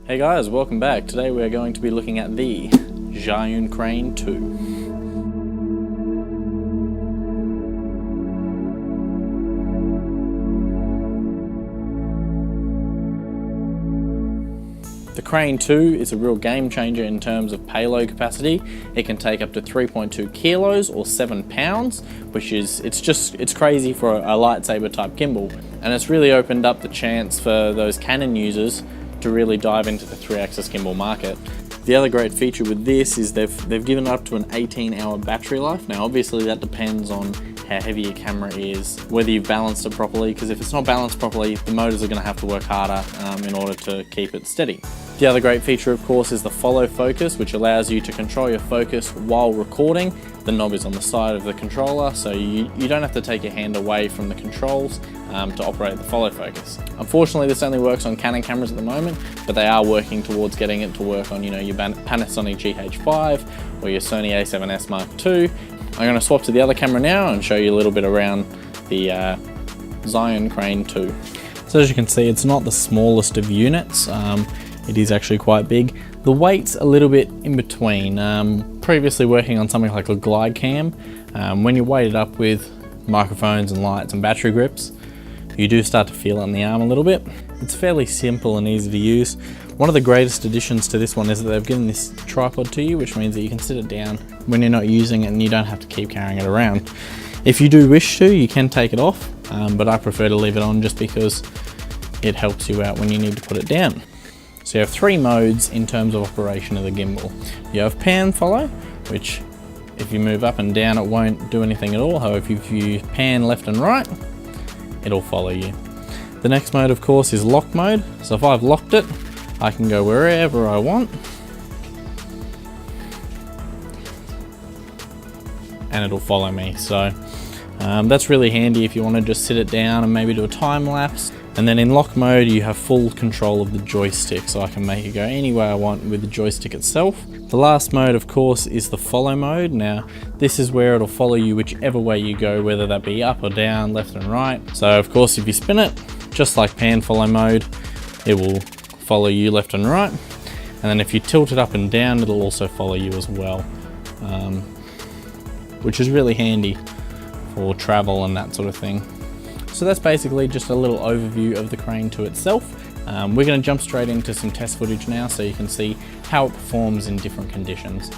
Hey guys, welcome back. Today we're going to be looking at the Zhiyun Crane 2. The Crane 2 is a real game changer in terms of payload capacity. It can take up to 3.2 kilos or 7 pounds, which is, it's crazy for a lightsaber type gimbal. And it's really opened up the chance for those Canon users to really dive into the 3-axis gimbal market. The other great feature with this is they've given up to an 18-hour battery life. Now obviously that depends on how heavy your camera is, whether you've balanced it properly, because if it's not balanced properly, the motors are going to have to work harder in order to keep it steady. The other great feature, of course, is the follow focus, which allows you to control your focus while recording. The knob is on the side of the controller, so you don't have to take your hand away from the controls to operate the follow focus. Unfortunately, this only works on Canon cameras at the moment, but they are working towards getting it to work on, your Panasonic GH5 or your Sony A7S Mark II. I'm going to swap to the other camera now and show you a little bit around the Zhiyun Crane 2. So as you can see, it's not the smallest of units. It is actually quite big. The weight's a little bit in between. Previously working on something like a glide cam, when you weight it up with microphones and lights and battery grips, you do start to feel it on the arm a little bit. It's fairly simple and easy to use. One of the greatest additions to this one is that they've given this tripod to you, which means that you can sit it down when you're not using it and you don't have to keep carrying it around. If you do wish to, you can take it off, but I prefer to leave it on just because it helps you out when you need to put it down. So you have 3 modes in terms of operation of the gimbal. You have pan follow, which if you move up and down it won't do anything at all. However, if you pan left and right, it'll follow you. The next mode, of course, is lock mode. So if I've locked it, I can go wherever I want. And it'll follow me. So that's really handy if you want to just sit it down and maybe do a time lapse. And then in lock mode, you have full control of the joystick, so I can make it go any way I want with the joystick itself. The last mode, of course, is the follow mode. Now, this is where it'll follow you whichever way you go, whether that be up or down, left and right. So of course, if you spin it, just like pan follow mode, it will follow you left and right. And then if you tilt it up and down, it'll also follow you as well, which is really handy for travel and that sort of thing. So that's basically just a little overview of the Crane 2 itself. We're going to jump straight into some test footage now so you can see how it performs in different conditions.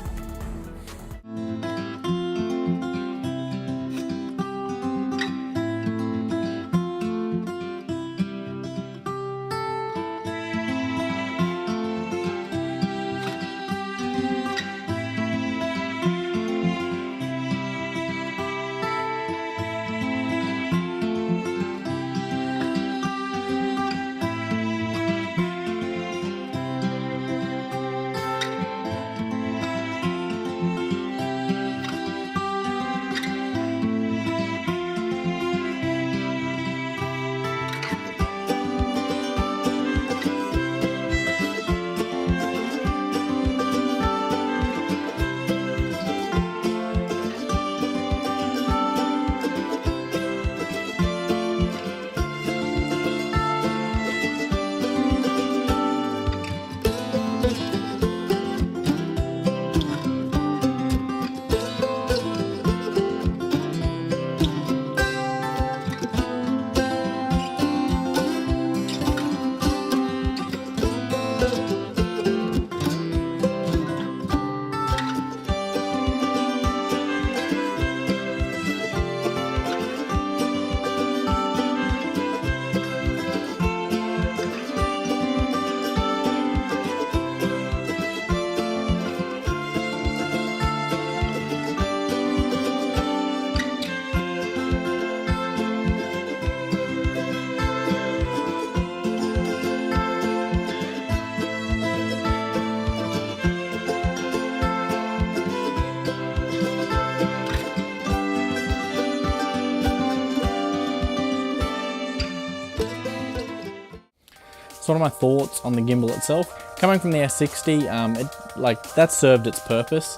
So what are my thoughts on the gimbal itself? Coming from the S60, that served its purpose.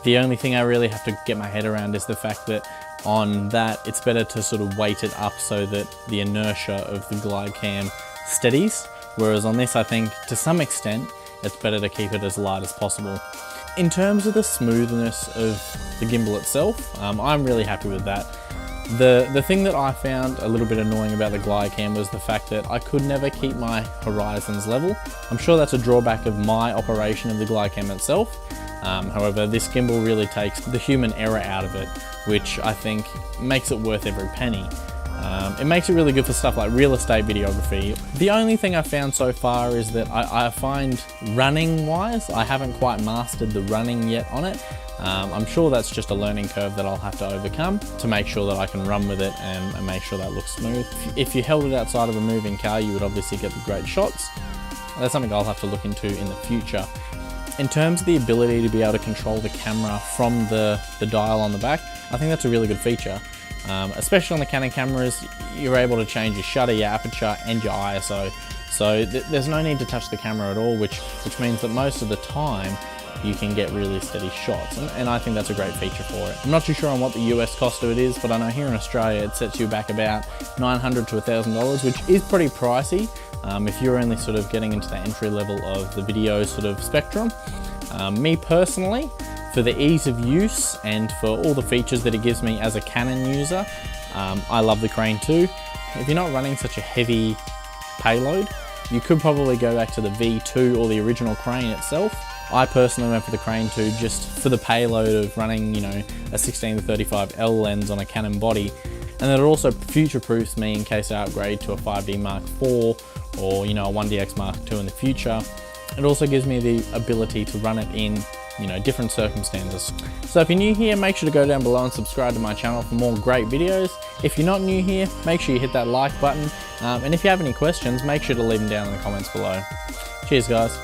The only thing I really have to get my head around is the fact that on that, it's better to sort of weight it up so that the inertia of the glide cam steadies, Whereas on this, I think to some extent, it's better to keep it as light as possible. In terms of the smoothness of the gimbal itself, I'm really happy with that. The thing that I found a little bit annoying about the glide cam was the fact that I could never keep my horizons level. I'm sure that's a drawback of my operation of the glide cam itself. However, this gimbal really takes the human error out of it, which I think makes it worth every penny. It makes it really good for stuff like real estate videography. The only thing I've found so far is that I find running wise, I haven't quite mastered the running yet on it. I'm sure that's just a learning curve that I'll have to overcome to make sure that I can run with it and make sure that looks smooth. If you held it outside of a moving car, you would obviously get the great shots. That's something I'll have to look into in the future. In terms of the ability to be able to control the camera from the dial on the back, I think that's a really good feature. Especially on the Canon cameras, you're able to change your shutter, your aperture, and your ISO. So there's no need to touch the camera at all, which means that most of the time you can get really steady shots, and I think that's a great feature for it. I'm not too sure on what the US cost of it is, but I know here in Australia it sets you back about $900 to $1,000, which is pretty pricey if you're only sort of getting into the entry level of the video sort of spectrum. Me personally, for the ease of use and for all the features that it gives me as a Canon user, I love the Crane 2. If you're not running such a heavy payload, you could probably go back to the V2 or the original Crane itself. I personally went for the Crane 2 just for the payload of running, you know, a 16-35L lens on a Canon body, and it also future-proofs me in case I upgrade to a 5D Mark IV or, you know, a 1DX Mark II in the future. It also gives me the ability to run it in, you know, different circumstances. So if you're new here, make sure to go down below and subscribe to my channel for more great videos. If you're not new here, make sure you hit that like button. And if you have any questions, make sure to leave them down in the comments below. Cheers, guys.